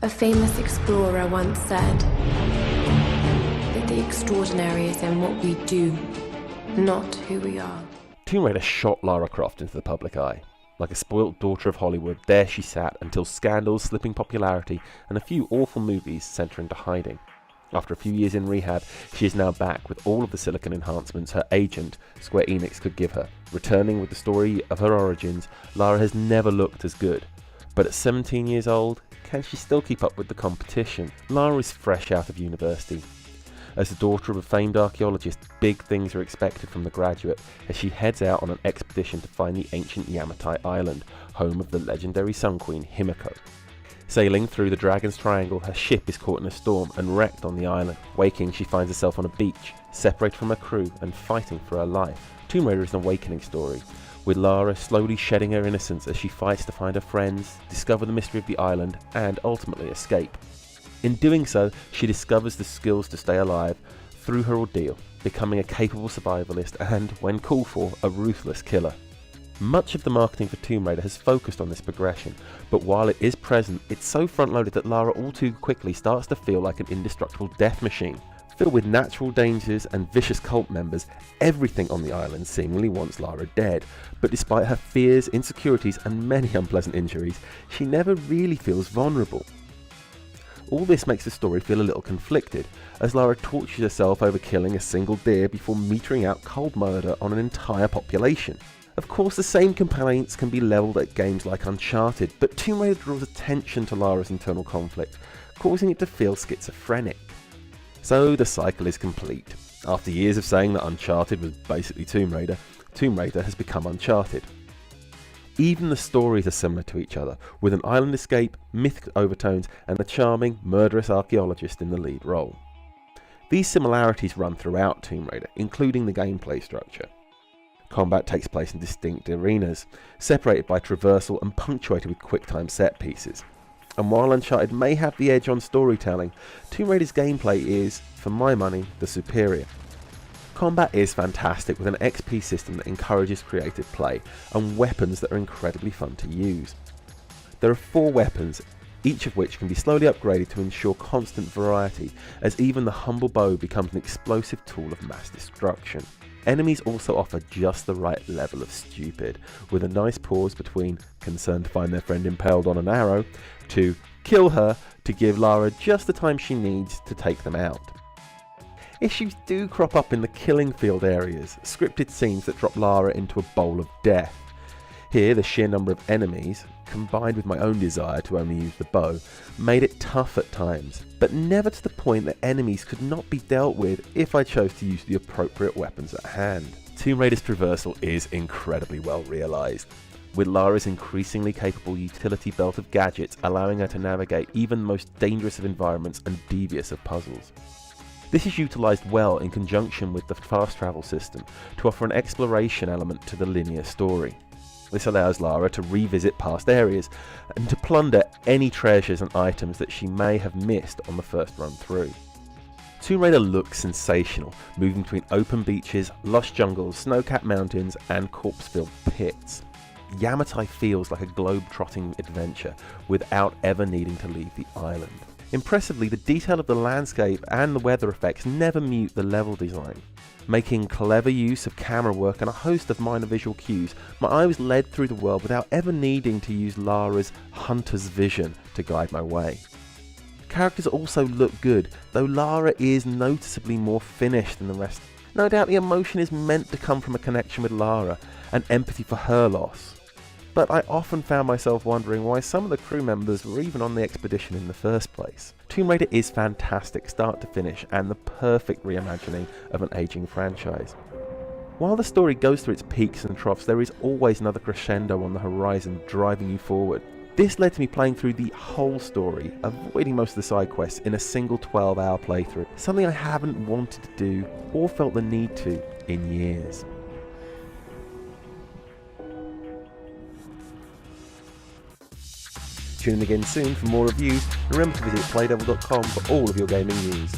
A famous explorer once said that the extraordinary is in what we do, not who we are. Tomb Raider shot Lara Croft into the public eye. Like a spoilt daughter of Hollywood, there she sat until scandals, slipping popularity, and a few awful movies sent her into hiding. After a few years in rehab, she is now back with all of the silicon enhancements her agent, Square Enix, could give her. Returning with the story of her origins, Lara has never looked as good. But at 17 years old, can she still keep up with the competition? Lara is fresh out of university. As the daughter of a famed archaeologist, big things are expected from the graduate as she heads out on an expedition to find the ancient Yamatai island, home of the legendary Sun Queen Himiko. Sailing through the Dragon's Triangle, her ship is caught in a storm and wrecked on the island. Waking, she finds herself on a beach, separated from her crew and fighting for her life. Tomb Raider is an awakening story, with Lara slowly shedding her innocence as she fights to find her friends, discover the mystery of the island, and ultimately escape. In doing so, she discovers the skills to stay alive through her ordeal, becoming a capable survivalist and, when called for, a ruthless killer. Much of the marketing for Tomb Raider has focused on this progression, but while it is present, it's so front-loaded that Lara all too quickly starts to feel like an indestructible death machine. Filled with natural dangers and vicious cult members, everything on the island seemingly wants Lara dead, but despite her fears, insecurities and many unpleasant injuries, she never really feels vulnerable. All this makes the story feel a little conflicted, as Lara tortures herself over killing a single deer before metering out cold murder on an entire population. Of course, the same complaints can be levelled at games like Uncharted, but Tomb Raider draws attention to Lara's internal conflict, causing it to feel schizophrenic. So the cycle is complete. After years of saying that Uncharted was basically Tomb Raider has become Uncharted. Even the stories are similar to each other, with an island escape, mythic overtones, and a charming, murderous archaeologist in the lead role. These similarities run throughout Tomb Raider, including the gameplay structure. Combat takes place in distinct arenas, separated by traversal and punctuated with quick-time set pieces. And while Uncharted may have the edge on storytelling, Tomb Raider's gameplay is, for my money, the superior. Combat is fantastic, with an XP system that encourages creative play, and weapons that are incredibly fun to use. There are 4 weapons, each of which can be slowly upgraded to ensure constant variety, as even the humble bow becomes an explosive tool of mass destruction. Enemies also offer just the right level of stupid, with a nice pause between concerned to find their friend impaled on an arrow, to kill her to give Lara just the time she needs to take them out. Issues do crop up in the killing field areas, scripted scenes that drop Lara into a bowl of death. Here, the sheer number of enemies, combined with my own desire to only use the bow, made it tough at times, but never to the point that enemies could not be dealt with if I chose to use the appropriate weapons at hand. Tomb Raider's traversal is incredibly well realised, with Lara's increasingly capable utility belt of gadgets allowing her to navigate even the most dangerous of environments and devious of puzzles. This is utilised well in conjunction with the fast travel system to offer an exploration element to the linear story. This allows Lara to revisit past areas and to plunder any treasures and items that she may have missed on the first run through. Tomb Raider looks sensational, moving between open beaches, lush jungles, snow-capped mountains and corpse-filled pits. Yamatai feels like a globe-trotting adventure without ever needing to leave the island. Impressively, the detail of the landscape and the weather effects never mute the level design. Making clever use of camera work and a host of minor visual cues, my eye was led through the world without ever needing to use Lara's hunter's vision to guide my way. Characters also look good, though Lara is noticeably more finished than the rest. No doubt the emotion is meant to come from a connection with Lara and empathy for her loss. But I often found myself wondering why some of the crew members were even on the expedition in the first place. Tomb Raider is fantastic start to finish and the perfect reimagining of an aging franchise. While the story goes through its peaks and troughs, there is always another crescendo on the horizon driving you forward. This led to me playing through the whole story, avoiding most of the side quests in a single 12-hour playthrough, something I haven't wanted to do or felt the need to in years. Tune in again soon for more reviews, and remember to visit playdevil.com for all of your gaming news.